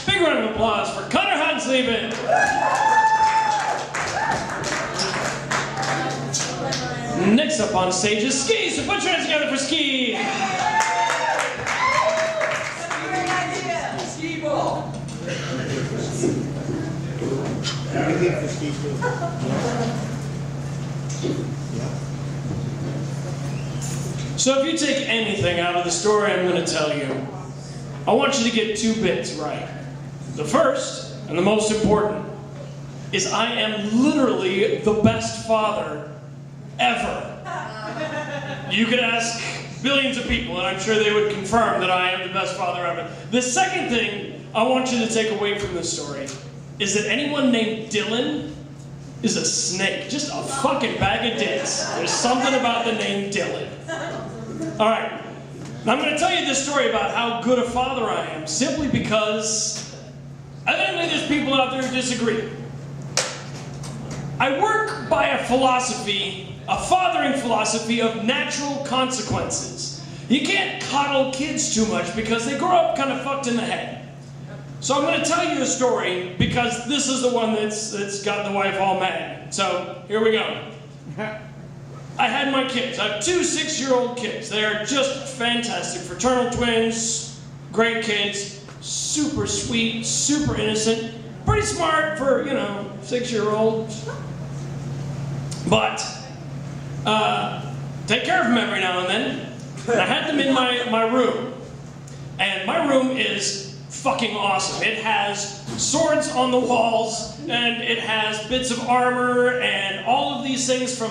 Big round of applause for Connor Hansleben. Next up on stage is Ski, so put your hands together for Ski. Ski ball. So if you take anything out of the story I'm going to tell you, I want you to get 2 bits right. The first, and the most important, is I am literally the best father ever. You could ask billions of people, and I'm sure they would confirm that I am the best father ever. The second thing I want you to take away from this story is that anyone named Dylan is a snake. Just a fucking bag of dicks. There's something about the name Dylan. Alright, now I'm going to tell you this story about how good a father I am, simply because evidently there's people out there who disagree. I work by a philosophy, a fathering philosophy of natural consequences. You can't coddle kids too much because they grow up kind of fucked in the head. So I'm going to tell you a story because this is the one that's got the wife all mad. So here we go. I had my kids. I have 2 6-year-old kids. They are just fantastic. Fraternal twins, great kids, super sweet, super innocent, pretty smart for, 6-year-olds. But take care of them every now and then. And I had them in my room. And my room is fucking awesome. It has swords on the walls, and it has bits of armor, and all of these things from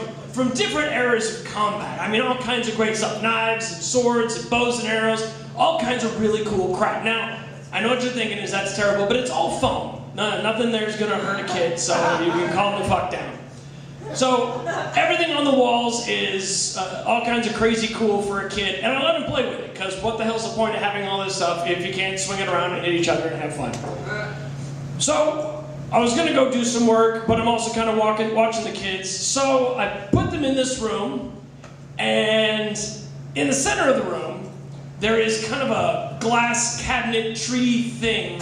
different eras of combat. I mean, all kinds of great stuff. Knives, and swords, and bows and arrows, all kinds of really cool crap. Now, I know what you're thinking is that's terrible, but it's all foam. Nothing there's gonna hurt a kid, so you can calm the fuck down. So, everything on the walls is all kinds of crazy cool for a kid, and I let him play with it, because what the hell's the point of having all this stuff if you can't swing it around and hit each other and have fun? So, I was gonna go do some work, but I'm also kind of watching the kids, so I put them in this room, and in the center of the room, there is kind of a glass cabinet tree thing.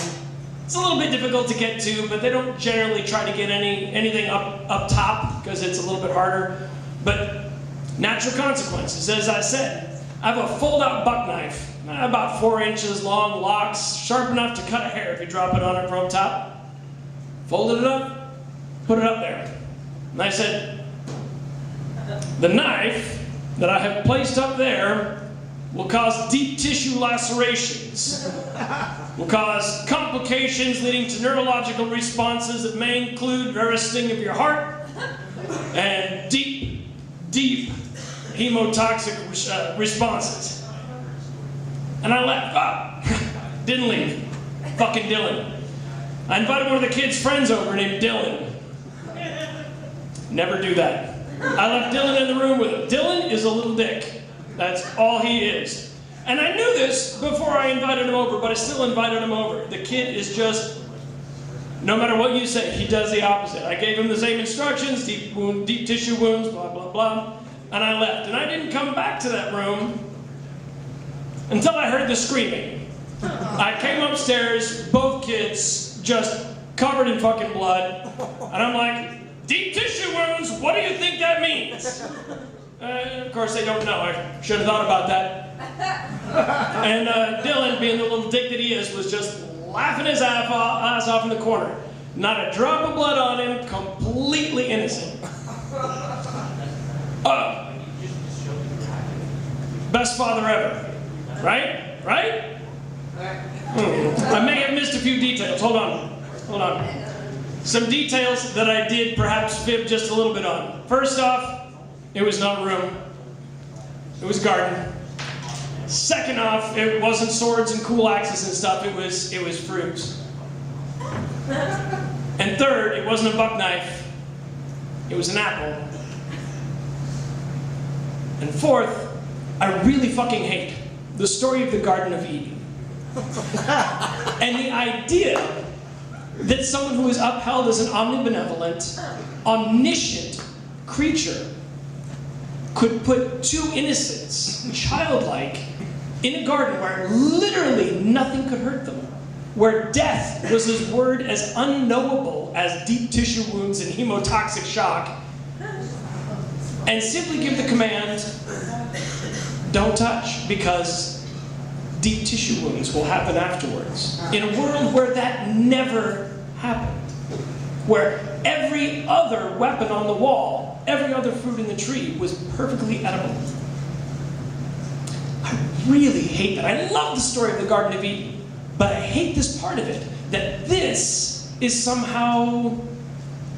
It's a little bit difficult to get to, but they don't generally try to get anything up top because it's a little bit harder. But natural consequences, as I said. I have a fold-out buck knife, about 4 inches long, locks, sharp enough to cut a hair if you drop it on it from top. Folded it up, put it up there. And I said, the knife that I have placed up there will cause deep tissue lacerations, will cause complications leading to neurological responses that may include arresting of your heart and deep hemotoxic responses. And I left. Didn't leave. Fucking Dylan. I invited one of the kids' friends over named Dylan. Never do that. I left Dylan in the room with him. Dylan is a little dick. That's all he is. And I knew this before I invited him over, but I still invited him over. The kid is just, no matter what you say, he does the opposite. I gave him the same instructions, deep tissue wounds, blah, blah, blah, and I left. And I didn't come back to that room until I heard the screaming. I came upstairs, both kids just covered in fucking blood, and I'm like, deep tissue wounds, what do you think that means? Of course, they don't know. I should have thought about that. And Dylan, being the little dick that he is, was just laughing his ass off in the corner. Not a drop of blood on him, completely innocent. Best father ever. Right? Right? I may have missed a few details. Hold on. Some details that I did perhaps fib just a little bit on. First off, it was not a room. It was a garden. Second off, it wasn't swords and cool axes and stuff. It was fruits. And third, it wasn't a buck knife. It was an apple. And fourth, I really fucking hate the story of the Garden of Eden. And the idea that someone who is upheld as an omnibenevolent, omniscient creature could put 2 innocents, childlike, in a garden where literally nothing could hurt them, where death was as word as unknowable as deep tissue wounds and hemotoxic shock, and simply give the command, don't touch, because deep tissue wounds will happen afterwards. In a world where that never happened, where every other weapon on the wall, every other fruit in the tree was perfectly edible. I really hate that. I love the story of the Garden of Eden, but I hate this part of it, that this is somehow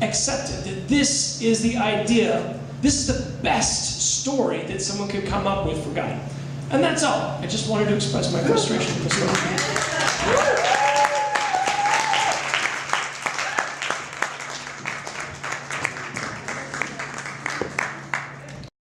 accepted, that this is the idea, this is the best story that someone could come up with for God. And that's all. I just wanted to express my frustration.